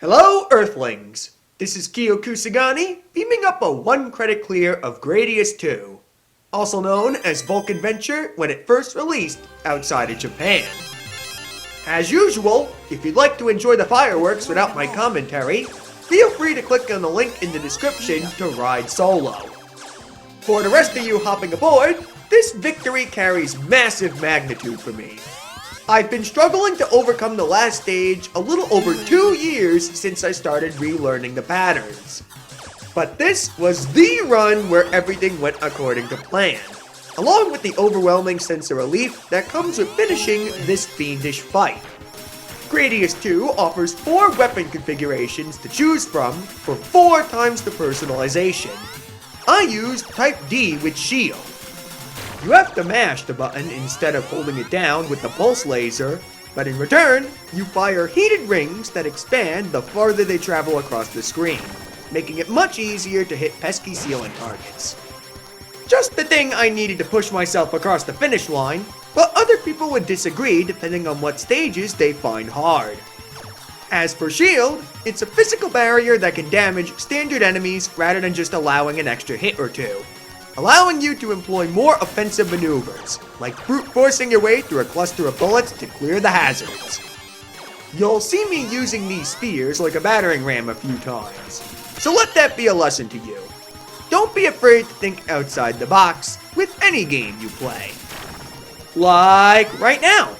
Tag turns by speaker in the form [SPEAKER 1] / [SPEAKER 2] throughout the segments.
[SPEAKER 1] Hello, Earthlings! This is Kyo Kusagani, beaming up a 1 credit clear of Gradius 2, also known as Vulcan Venture when it first released outside of Japan. As usual, if you'd like to enjoy the fireworks without my commentary, feel free to click on the link in the description to ride solo. For the rest of you hopping aboard, this victory carries massive magnitude for me. I've been struggling to overcome the last stage a little over 2 years since I started relearning the patterns. But this was the run where everything went according to plan, along with the overwhelming sense of relief that comes with finishing this fiendish fight. Gradius 2 offers 4 weapon configurations to choose from for 4 times the personalization. I used Type D with Shield. You have to mash the button instead of holding it down with the pulse laser, but in return, you fire heated rings that expand the farther they travel across the screen, making it much easier to hit pesky ceiling targets. Just the thing I needed to push myself across the finish line, but other people would disagree depending on what stages they find hard. As for Shield, it's a physical barrier that can damage standard enemies rather than just allowing an extra hit or two, allowing you to employ more offensive maneuvers, like brute forcing your way through a cluster of bullets to clear the hazards. You'll see me using these spears like a battering ram a few times, so let that be a lesson to you. Don't be afraid to think outside the box with any game you play. Like right now.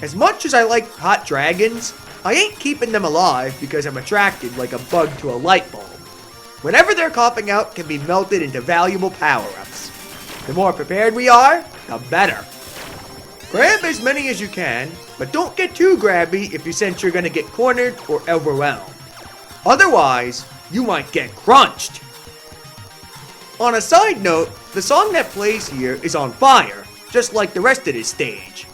[SPEAKER 1] As much as I like hot dragons, I ain't keeping them alive because I'm attracted like a bug to a light bulb. Whatever they're coughing out can be melted into valuable power-ups. The more prepared we are, the better. Grab as many as you can, but don't get too grabby if you sense you're gonna get cornered or overwhelmed. Otherwise, you might get crunched. On a side note, the song that plays here is on fire, just like the rest of this stage.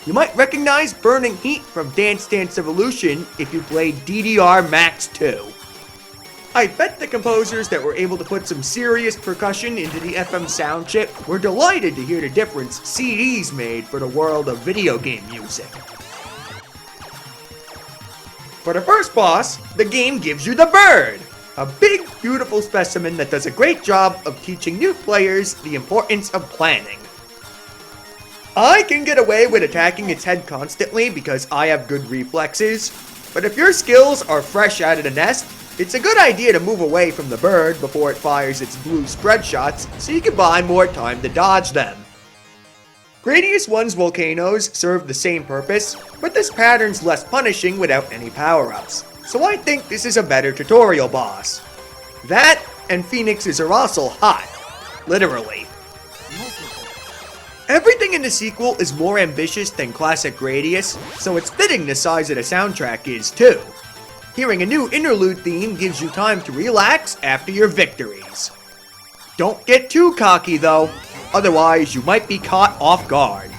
[SPEAKER 1] You might recognize Burning Heat from Dance Dance Evolution if you played DDR Max 2. I bet the composers that were able to put some serious percussion into the FM sound chip were delighted to hear the difference CDs made for the world of video game music. For the first boss, the game gives you the bird, a big, beautiful specimen that does a great job of teaching new players the importance of planning. I can get away with attacking its head constantly because I have good reflexes, but if your skills are fresh out of the nest, it's a good idea to move away from the bird before it fires its blue spread shots so you can buy more time to dodge them. Gradius 1's volcanoes serve the same purpose, but this pattern's less punishing without any power-ups, so I think this is a better tutorial boss. That and phoenixes are also hot, literally. Everything in the sequel is more ambitious than classic Gradius, so it's fitting the size of the soundtrack is too. Hearing a new interlude theme gives you time to relax after your victories. Don't get too cocky though, otherwise you might be caught off guard.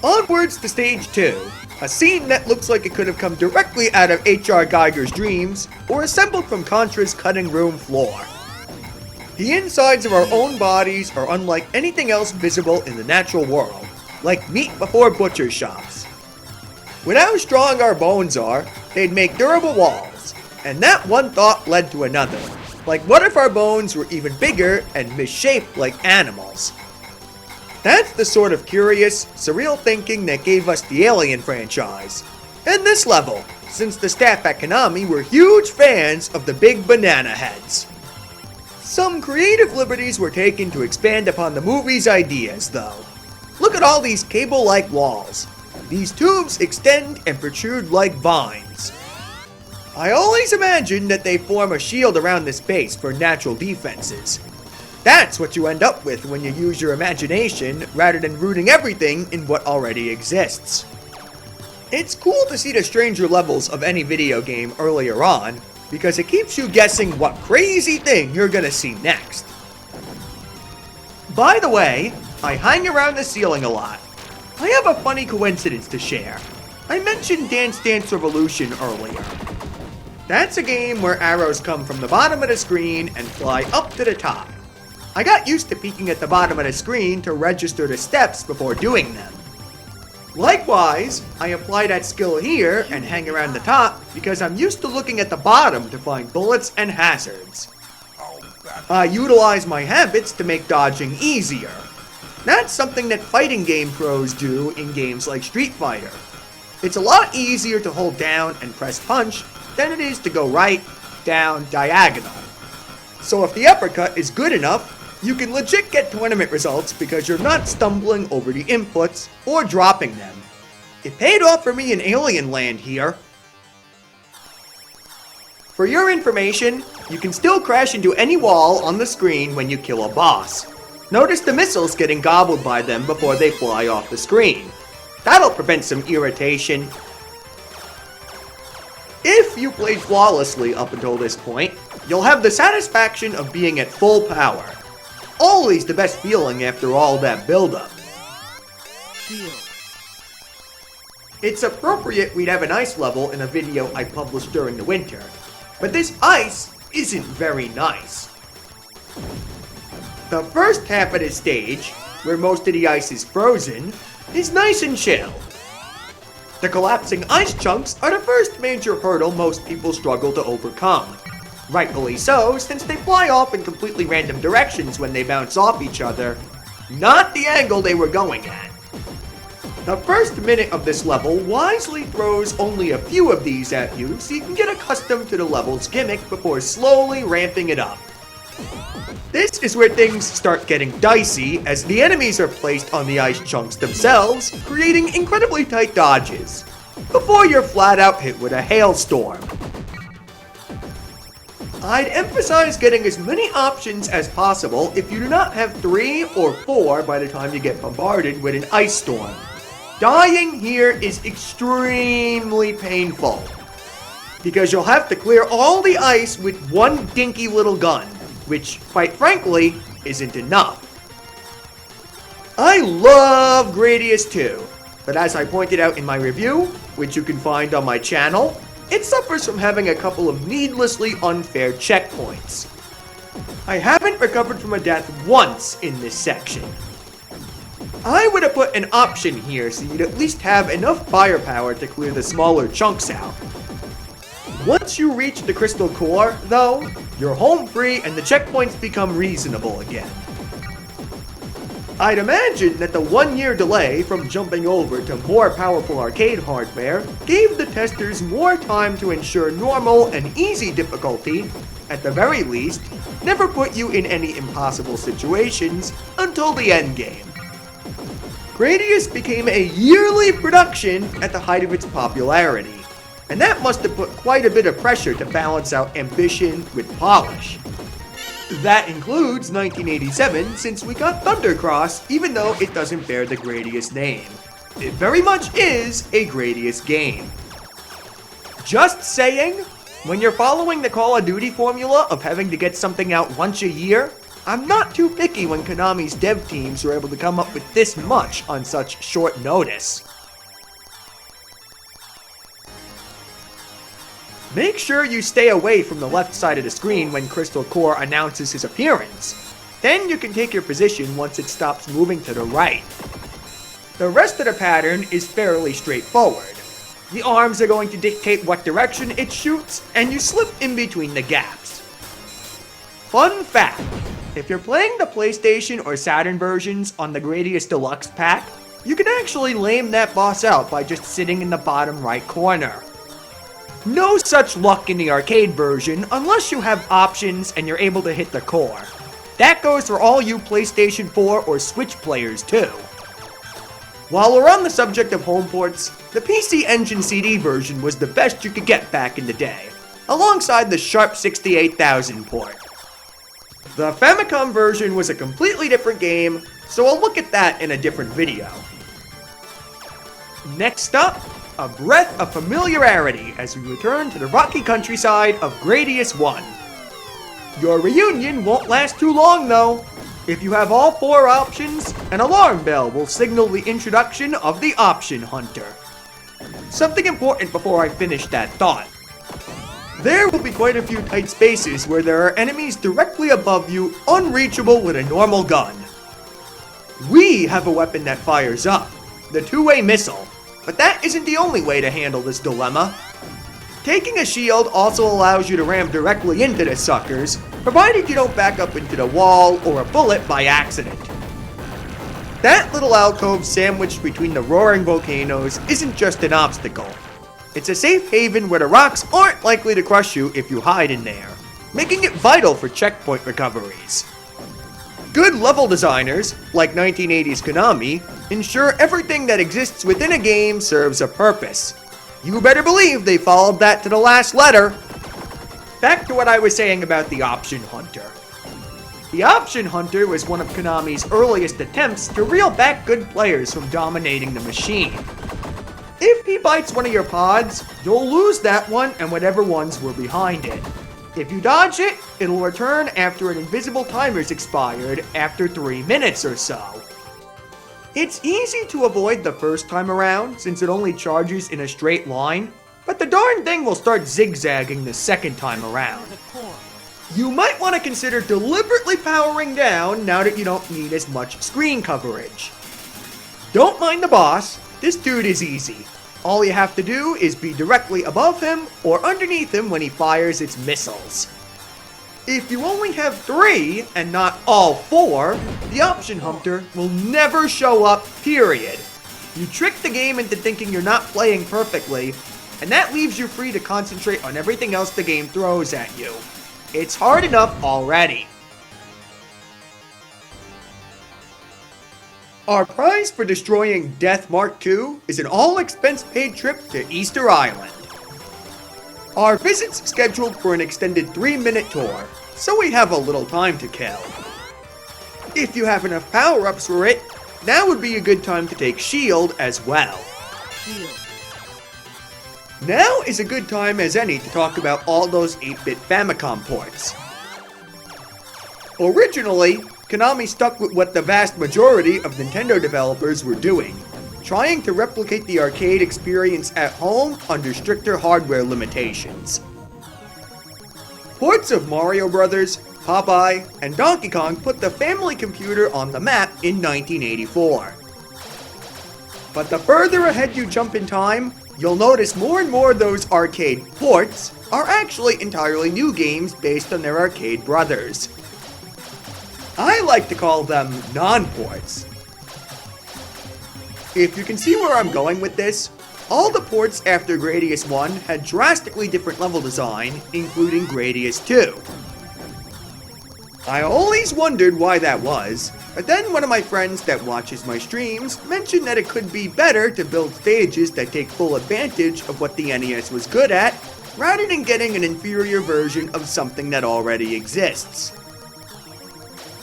[SPEAKER 1] Onwards to stage 2, a scene that looks like it could have come directly out of H.R. Geiger's dreams or assembled from Contra's cutting room floor. The insides of our own bodies are unlike anything else visible in the natural world, like meat before butcher shops. With how strong our bones are, they'd make durable walls, and that one thought led to another. Like, what if our bones were even bigger and misshaped like animals? That's the sort of curious, surreal thinking that gave us the Alien franchise. And this level, since the staff at Konami were huge fans of the big banana heads. Some creative liberties were taken to expand upon the movie's ideas, though. Look at all these cable-like walls. These tubes extend and protrude like vines. I always imagine that they form a shield around this base for natural defenses. That's what you end up with when you use your imagination rather than rooting everything in what already exists. It's cool to see the stranger levels of any video game earlier on, because it keeps you guessing what crazy thing you're gonna see next. By the way, I hang around the ceiling a lot. I have a funny coincidence to share. I mentioned Dance Dance Revolution earlier. That's a game where arrows come from the bottom of the screen and fly up to the top. I got used to peeking at the bottom of the screen to register the steps before doing them. Likewise, I apply that skill here and hang around the top because I'm used to looking at the bottom to find bullets and hazards. I utilize my habits to make dodging easier. That's something that fighting game pros do in games like Street Fighter. It's a lot easier to hold down and press punch than it is to go right, down, diagonal. So if the uppercut is good enough, you can legit get tournament results because you're not stumbling over the inputs or dropping them. It paid off for me in Alien Land here. For your information, you can still crash into any wall on the screen when you kill a boss. Notice the missiles getting gobbled by them before they fly off the screen. That'll prevent some irritation. If you played flawlessly up until this point, you'll have the satisfaction of being at full power. Always the best feeling after all that buildup. It's appropriate we'd have an ice level in a video I published during the winter, but this ice isn't very nice. The first half of the stage, where most of the ice is frozen, is nice and chill. The collapsing ice chunks are the first major hurdle most people struggle to overcome. Rightfully so, since they fly off in completely random directions when they bounce off each other, not the angle they were going at. The first minute of this level wisely throws only a few of these at you so you can get accustomed to the level's gimmick before slowly ramping it up. This is where things start getting dicey as the enemies are placed on the ice chunks themselves, creating incredibly tight dodges, before you're flat out hit with a hailstorm. I'd emphasize getting as many options as possible if you do not have 3 or 4 by the time you get bombarded with an ice storm. Dying here is extremely painful, because you'll have to clear all the ice with one dinky little gun, which, quite frankly, isn't enough. I love Gradius 2, but as I pointed out in my review, which you can find on my channel, it suffers from having a couple of needlessly unfair checkpoints. I haven't recovered from a death once in this section. I would have put an option here so you'd at least have enough firepower to clear the smaller chunks out. Once you reach the crystal core, though, you're home free and the checkpoints become reasonable again. I'd imagine that the 1-year delay from jumping over to more powerful arcade hardware gave the testers more time to ensure normal and easy difficulty, at the very least, never put you in any impossible situations until the endgame. Gradius became a yearly production at the height of its popularity, and that must have put quite a bit of pressure to balance out ambition with polish. That includes 1987, since we got Thundercross, even though it doesn't bear the Gradius name. It very much is a Gradius game. Just saying, when you're following the Call of Duty formula of having to get something out once a year, I'm not too picky when Konami's dev teams were able to come up with this much on such short notice. Make sure you stay away from the left side of the screen when Crystal Core announces his appearance. Then you can take your position once it stops moving to the right. The rest of the pattern is fairly straightforward. The arms are going to dictate what direction it shoots, and you slip in between the gaps. Fun fact, if you're playing the PlayStation or Saturn versions on the Gradius Deluxe pack, you can actually lame that boss out by just sitting in the bottom right corner. No such luck in the arcade version unless you have options and you're able to hit the core. That goes for all you PlayStation 4 or Switch players too. While we're on the subject of home ports, the PC Engine CD version was the best you could get back in the day, alongside the Sharp 68000 port. The Famicom version was a completely different game, so I'll look at that in a different video. Next up, a breath of familiarity as we return to the rocky countryside of Gradius 1. Your reunion won't last too long though. If you have all 4 options, an alarm bell will signal the introduction of the Option Hunter. Something important before I finish that thought. There will be quite a few tight spaces where there are enemies directly above you, unreachable with a normal gun. We have a weapon that fires up, the two-way missile. But that isn't the only way to handle this dilemma. Taking a shield also allows you to ram directly into the suckers, provided you don't back up into the wall or a bullet by accident. That little alcove sandwiched between the roaring volcanoes isn't just an obstacle. It's a safe haven where the rocks aren't likely to crush you if you hide in there, making it vital for checkpoint recoveries. Good level designers, like 1980s Konami, ensure everything that exists within a game serves a purpose. You better believe they followed that to the last letter. Back to what I was saying about the Option Hunter. The Option Hunter was one of Konami's earliest attempts to reel back good players from dominating the machine. If he bites one of your pods, you'll lose that one and whatever ones were behind it. If you dodge it, it'll return after an invisible timer's expired after 3 minutes or so. It's easy to avoid the first time around since it only charges in a straight line, but the darn thing will start zigzagging the second time around. You might want to consider deliberately powering down now that you don't need as much screen coverage. Don't mind the boss, this dude is easy. All you have to do is be directly above him or underneath him when he fires its missiles. If you only have 3 and not all 4, the Option Hunter will never show up, period. You trick the game into thinking you're not playing perfectly, and that leaves you free to concentrate on everything else the game throws at you. It's hard enough already. Our prize for destroying Death Mark II is an all-expense-paid trip to Easter Island. Our visit's scheduled for an extended 3-minute tour, so we have a little time to kill. If you have enough power-ups for it, now would be a good time to take Shield as well. Now is a good time as any to talk about all those 8-bit Famicom ports. Originally, Konami stuck with what the vast majority of Nintendo developers were doing, trying to replicate the arcade experience at home under stricter hardware limitations. Ports of Mario Bros., Popeye, and Donkey Kong put the family computer on the map in 1984. But the further ahead you jump in time, you'll notice more and more of those arcade ports are actually entirely new games based on their arcade brothers. I like to call them non-ports. If you can see where I'm going with this, all the ports after Gradius 1 had drastically different level design, including Gradius 2. I always wondered why that was, but then one of my friends that watches my streams mentioned that it could be better to build stages that take full advantage of what the NES was good at, rather than getting an inferior version of something that already exists.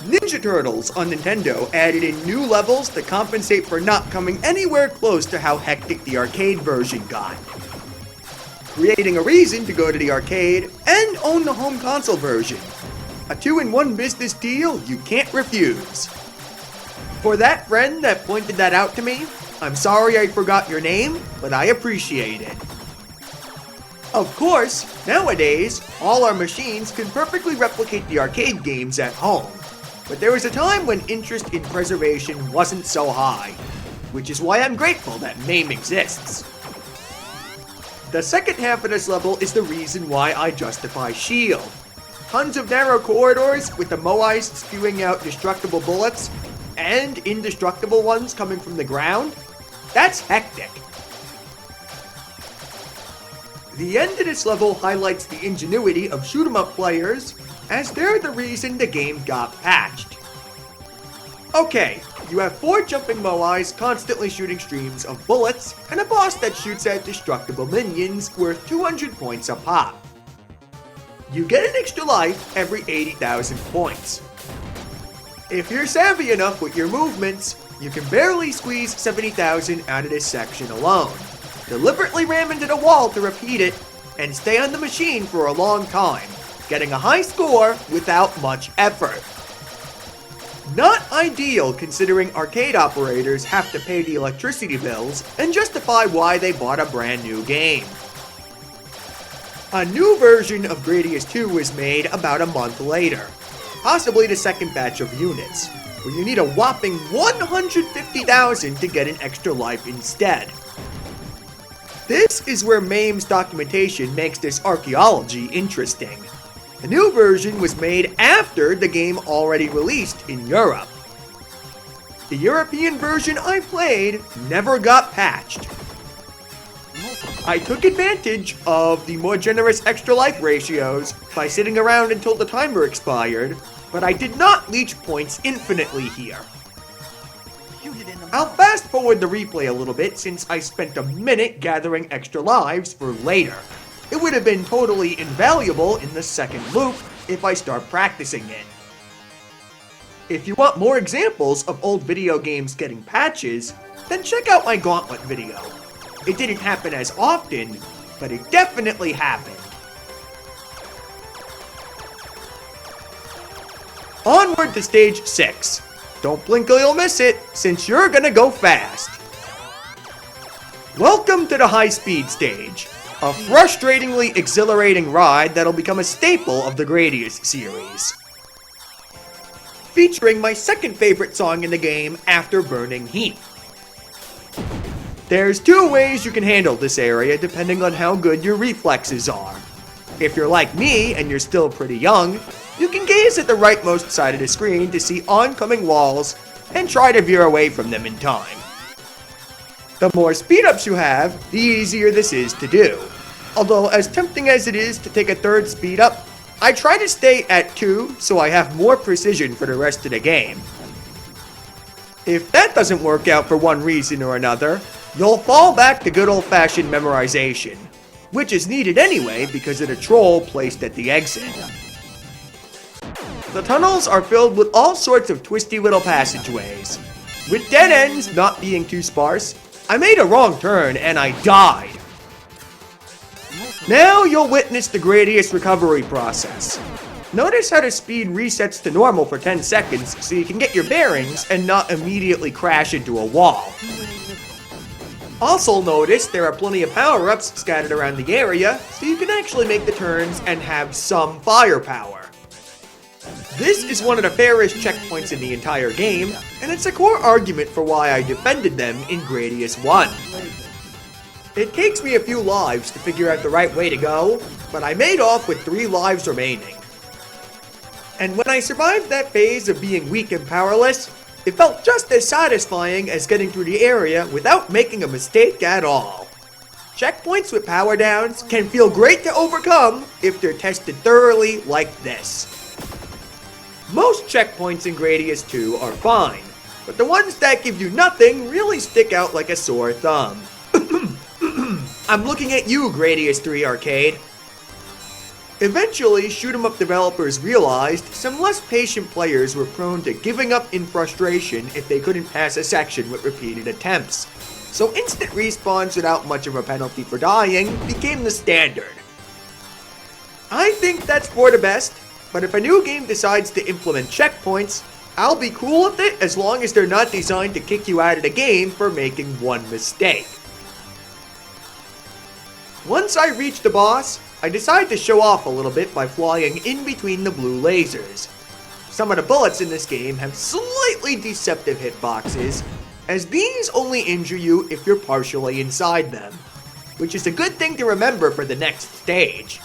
[SPEAKER 1] Ninja Turtles on Nintendo added in new levels to compensate for not coming anywhere close to how hectic the arcade version got, creating a reason to go to the arcade and own the home console version. A 2-in-1 business deal you can't refuse. For that friend that pointed that out to me, I'm sorry I forgot your name, but I appreciate it. Of course, nowadays, all our machines can perfectly replicate the arcade games at home. But there was a time when interest in preservation wasn't so high, which is why I'm grateful that MAME exists. The second half of this level is the reason why I justify Shield. Tons of narrow corridors with the Moais spewing out destructible bullets, and indestructible ones coming from the ground. That's hectic. The end of this level highlights the ingenuity of shoot-'em-up players, as they're the reason the game got patched. Okay, you have 4 jumping Moais constantly shooting streams of bullets, and a boss that shoots at destructible minions worth 200 points a pop. You get an extra life every 80,000 points. If you're savvy enough with your movements, you can barely squeeze 70,000 out of this section alone. Deliberately ram into the wall to repeat it, and stay on the machine for a long time, getting a high score without much effort. Not ideal considering arcade operators have to pay the electricity bills and justify why they bought a brand new game. A new version of Gradius 2 was made about a month later, possibly the second batch of units. where you need a whopping 150,000 to get an extra life instead. This is where MAME's documentation makes this archaeology interesting. The new version was made after the game already released in Europe. The European version I played never got patched. I took advantage of the more generous extra life ratios by sitting around until the timer expired, but I did not leech points infinitely here. I'll fast forward the replay a little bit since I spent a minute gathering extra lives for later. It would have been totally invaluable in the second loop if I start practicing it. If you want more examples of old video games getting patches, then check out my Gauntlet video. It didn't happen as often, but it definitely happened. Onward to stage 6. Don't blink or you'll miss it, since you're gonna go fast. Welcome to the high-speed stage, a frustratingly exhilarating ride that'll become a staple of the Gradius series. Featuring my second favorite song in the game after Burning Heat. There's 2 ways you can handle this area depending on how good your reflexes are. If you're like me and you're still pretty young, you can gaze at the rightmost side of the screen to see oncoming walls and try to veer away from them in time. The more speed-ups you have, the easier this is to do. Although as tempting as it is to take a third speed-up, I try to stay at 2 so I have more precision for the rest of the game. If that doesn't work out for one reason or another, you'll fall back to good old-fashioned memorization, which is needed anyway because of the troll placed at the exit. The tunnels are filled with all sorts of twisty little passageways. With dead ends not being too sparse, I made a wrong turn and I died. Now you'll witness the Gradius recovery process. Notice how the speed resets to normal for 10 seconds so you can get your bearings and not immediately crash into a wall. Also notice there are plenty of power-ups scattered around the area so you can actually make the turns and have some firepower. This is one of the fairest checkpoints in the entire game, and it's a core argument for why I defended them in Gradius 1. It takes me a few lives to figure out the right way to go, but I made off with 3 lives remaining. And when I survived that phase of being weak and powerless, it felt just as satisfying as getting through the area without making a mistake at all. Checkpoints with power downs can feel great to overcome if they're tested thoroughly like this. Most checkpoints in Gradius 2 are fine, but the ones that give you nothing really stick out like a sore thumb. I'm looking at you, Gradius 3 Arcade. Eventually, shoot-em-up developers realized some less patient players were prone to giving up in frustration if they couldn't pass a section with repeated attempts. So instant respawns without much of a penalty for dying became the standard. I think that's for the best, but if a new game decides to implement checkpoints, I'll be cool with it as long as they're not designed to kick you out of the game for making one mistake. Once I reach the boss, I decide to show off a little bit by flying in between the blue lasers. Some of the bullets in this game have slightly deceptive hitboxes, as these only injure you if you're partially inside them, which is a good thing to remember for the next stage.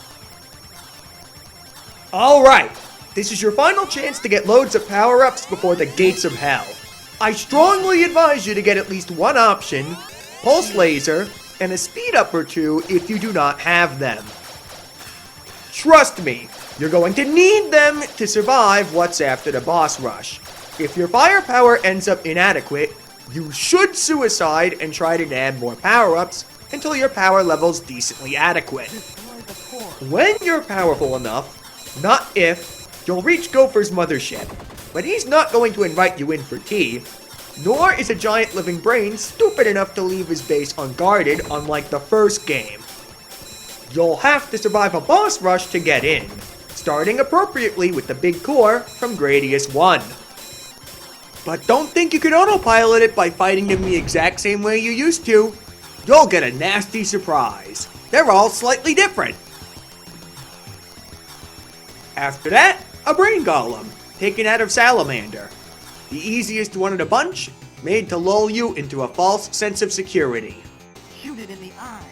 [SPEAKER 1] Alright, this is your final chance to get loads of power-ups before the gates of hell. I strongly advise you to get at least one option, pulse laser, and a speed up or 2 if you do not have them. Trust me, you're going to need them to survive what's after the boss rush. If your firepower ends up inadequate, you should suicide and try to nab more power-ups until your power level's decently adequate. When you're powerful enough, not if, you'll reach Gopher's mothership, but he's not going to invite you in for tea, nor is a giant living brain stupid enough to leave his base unguarded unlike the first game. You'll have to survive a boss rush to get in, starting appropriately with the big core from Gradius 1. But don't think you can autopilot it by fighting them the exact same way you used to. You'll get a nasty surprise. They're all slightly different. After that, a brain golem, taken out of Salamander. The easiest one of the bunch, made to lull you into a false sense of security.
[SPEAKER 2] Shoot it in the eye.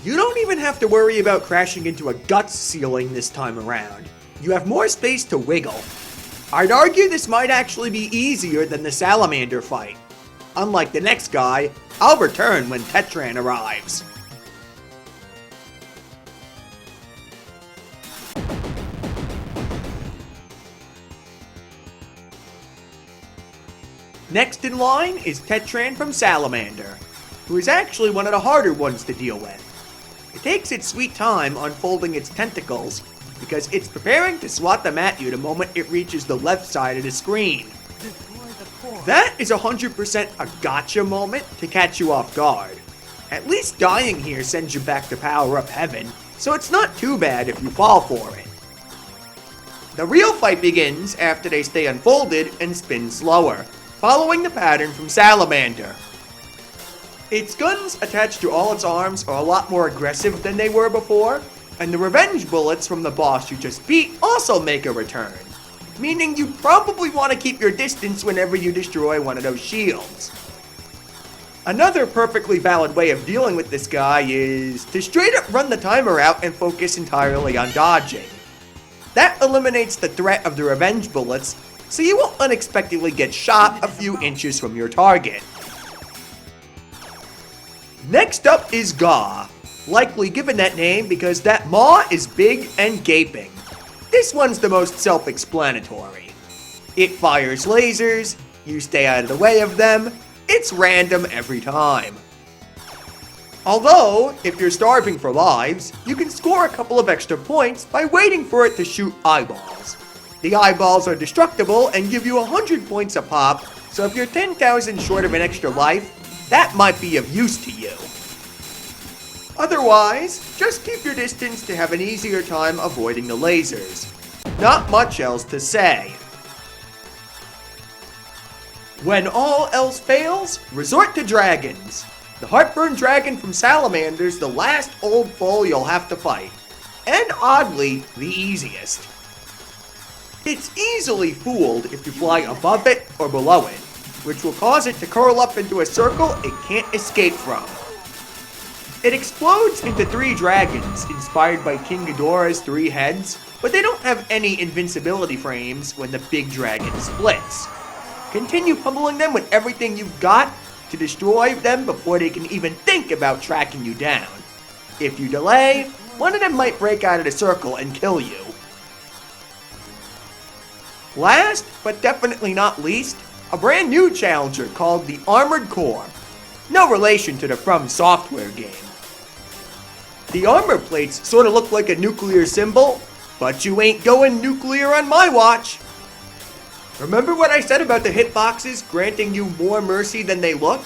[SPEAKER 1] You don't even have to worry about crashing into a guts ceiling this time around. You have more space to wiggle. I'd argue this might actually be easier than the salamander fight. Unlike the next guy, I'll return when Tetran arrives. Next in line is Tetran from Salamander, who is actually one of the harder ones to deal with. It takes its sweet time unfolding its tentacles because it's preparing to swat them at you the moment it reaches the left side of the screen. That is 100% a gotcha moment to catch you off guard. At least dying here sends you back to power-up heaven, so it's not too bad if you fall for it. The real fight begins after they stay unfolded and spin slower, following the pattern from Salamander. Its guns attached to all its arms are a lot more aggressive than they were before, and the revenge bullets from the boss you just beat also make a return, meaning you probably want to keep your distance whenever you destroy one of those shields. Another perfectly valid way of dealing with this guy is to straight up run the timer out and focus entirely on dodging. That eliminates the threat of the revenge bullets, so you won't unexpectedly get shot a few inches from your target. Next up is Gaw, likely given that name because that maw is big and gaping. This one's the most self-explanatory. It fires lasers, you stay out of the way of them, it's random every time. Although, if you're starving for lives, you can score a couple of extra points by waiting for it to shoot eyeballs. The eyeballs are destructible and give you 100 points a pop, so if you're 10,000 short of an extra life, that might be of use to you. Otherwise, just keep your distance to have an easier time avoiding the lasers. Not much else to say. When all else fails, resort to dragons. The Heartburn Dragon from Salamander's the last old foe you'll have to fight. And oddly, the easiest. It's easily fooled if you fly above it or below it, which will cause it to curl up into a circle it can't escape from. It explodes into 3 dragons, inspired by King Ghidorah's 3 heads, but they don't have any invincibility frames when the big dragon splits. Continue pummeling them with everything you've got to destroy them before they can even think about tracking you down. If you delay, one of them might break out of the circle and kill you. Last, but definitely not least, a brand new challenger called the Armored Core. No relation to the From Software game. The armor plates sort of look like a nuclear symbol, but you ain't going nuclear on my watch. Remember what I said about the hitboxes granting you more mercy than they look?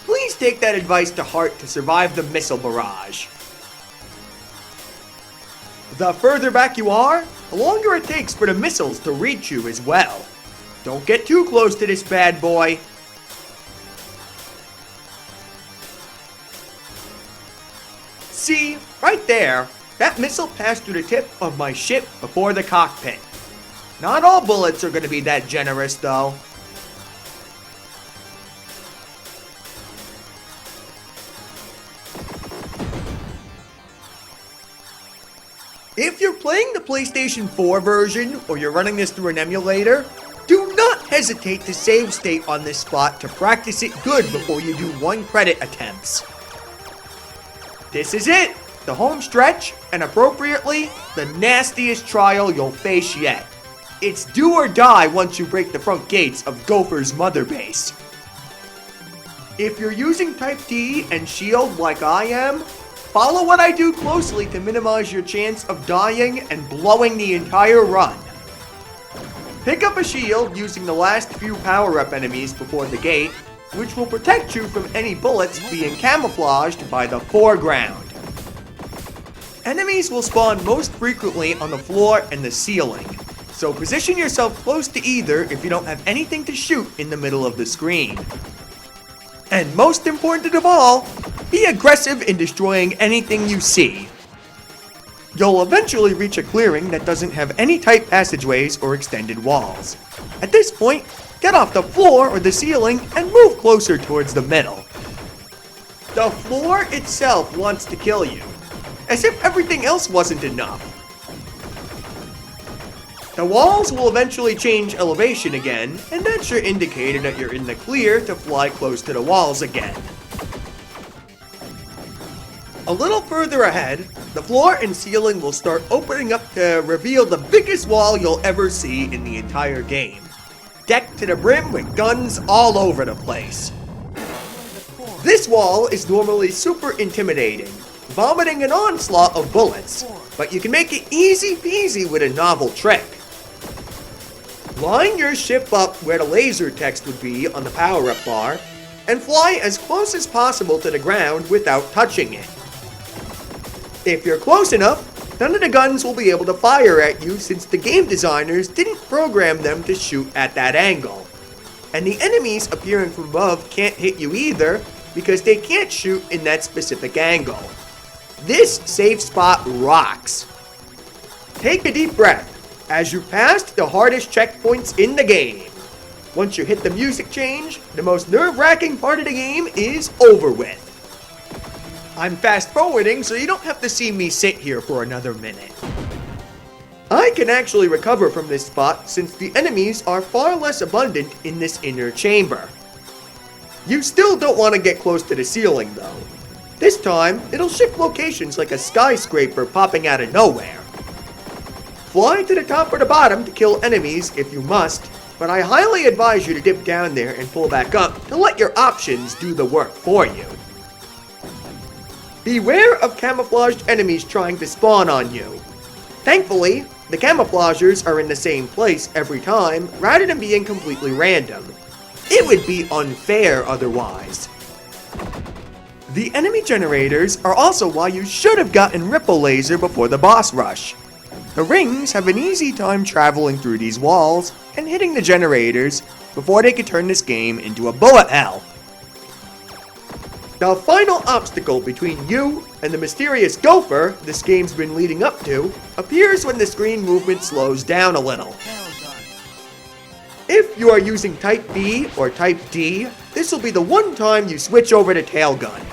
[SPEAKER 1] Please take that advice to heart to survive the missile barrage. The further back you are, the longer it takes for the missiles to reach you as well. Don't get too close to this bad boy. See, right there, that missile passed through the tip of my ship before the cockpit. Not all bullets are going to be that generous, though. If you're playing the PlayStation 4 version, or you're running this through an emulator, do not hesitate to save state on this spot to practice it good before you do 1 credit attempts. This is it, the home stretch, and appropriately, the nastiest trial you'll face yet. It's do or die once you break the front gates of Gopher's mother base. If you're using Type D and Shield like I am, follow what I do closely to minimize your chance of dying and blowing the entire run. Pick up a shield using the last few power-up enemies before the gate, which will protect you from any bullets being camouflaged by the foreground. Enemies will spawn most frequently on the floor and the ceiling, so position yourself close to either if you don't have anything to shoot in the middle of the screen. And most important of all, be aggressive in destroying anything you see. You'll eventually reach a clearing that doesn't have any tight passageways or extended walls. At this point, get off the floor or the ceiling and move closer towards the middle. The floor itself wants to kill you, as if everything else wasn't enough. The walls will eventually change elevation again, and that's your indicator that you're in the clear to fly close to the walls again. A little further ahead, the floor and ceiling will start opening up to reveal the biggest wall you'll ever see in the entire game. Decked to the brim with guns all over the place. This wall is normally super intimidating, vomiting an onslaught of bullets, but you can make it easy peasy with a novel trick. Line your ship up where the laser text would be on the power-up bar, and fly as close as possible to the ground without touching it. If you're close enough, none of the guns will be able to fire at you since the game designers didn't program them to shoot at that angle. And the enemies appearing from above can't hit you either because they can't shoot in that specific angle. This safe spot rocks. Take a deep breath as you passed the hardest checkpoints in the game. Once you hit the music change, the most nerve-wracking part of the game is over with. I'm fast forwarding so you don't have to see me sit here for another minute. I can actually recover from this spot since the enemies are far less abundant in this inner chamber. You still don't want to get close to the ceiling though. This time, it'll shift locations like a skyscraper popping out of nowhere. Fly to the top or the bottom to kill enemies if you must, but I highly advise you to dip down there and pull back up to let your options do the work for you. Beware of camouflaged enemies trying to spawn on you. Thankfully, the camouflagers are in the same place every time rather than being completely random. It would be unfair otherwise. The enemy generators are also why you should have gotten Ripple Laser before the boss rush. The rings have an easy time traveling through these walls and hitting the generators before they could turn this game into a bullet hell. The final obstacle between you and the mysterious gopher this game's been leading up to appears when the screen movement slows down a little. If you are using Type B or Type D, this will be the one time you switch over to Tailgun.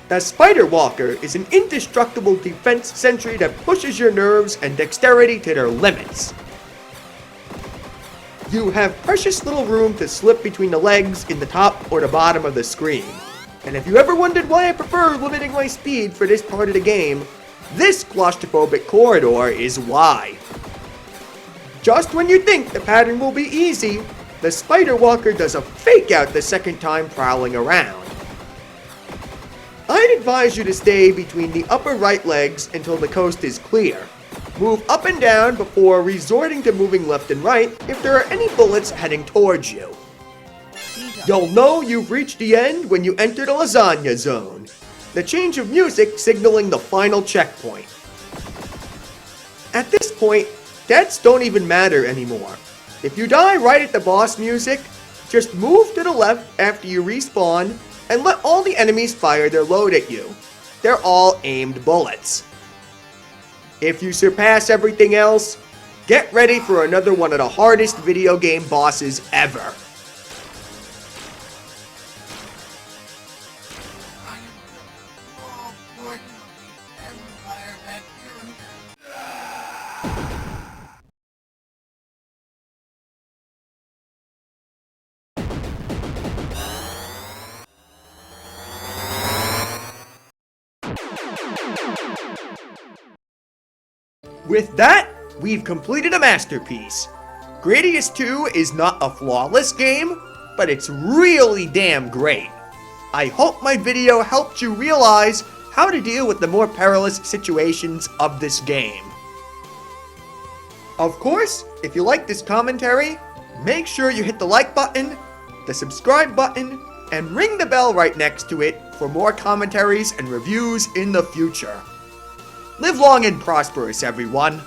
[SPEAKER 1] The Spider Walker is an indestructible defense sentry that pushes your nerves and dexterity to their limits. You have precious little room to slip between the legs in the top or the bottom of the screen. And if you ever wondered why I prefer limiting my speed for this part of the game, this claustrophobic corridor is why. Just when you think the pattern will be easy, the Spider Walker does a fake out the second time prowling around. I'd advise you to stay between the upper right legs until the coast is clear. Move up and down before resorting to moving left and right if there are any bullets heading towards you. You'll know you've reached the end when you enter the lasagna zone, the change of music signaling the final checkpoint. At this point, deaths don't even matter anymore. If you die right at the boss music, just move to the left after you respawn and let all the enemies fire their load at you. They're all aimed bullets. If you surpass everything else, get ready for another one of the hardest video game bosses ever. With that, we've completed a masterpiece. Gradius 2 is not a flawless game, but it's really damn great. I hope my video helped you realize how to deal with the more perilous situations of this game. Of course, if you like this commentary, make sure you hit the like button, the subscribe button, and ring the bell right next to it for more commentaries and reviews in the future. Live long and prosperous, everyone.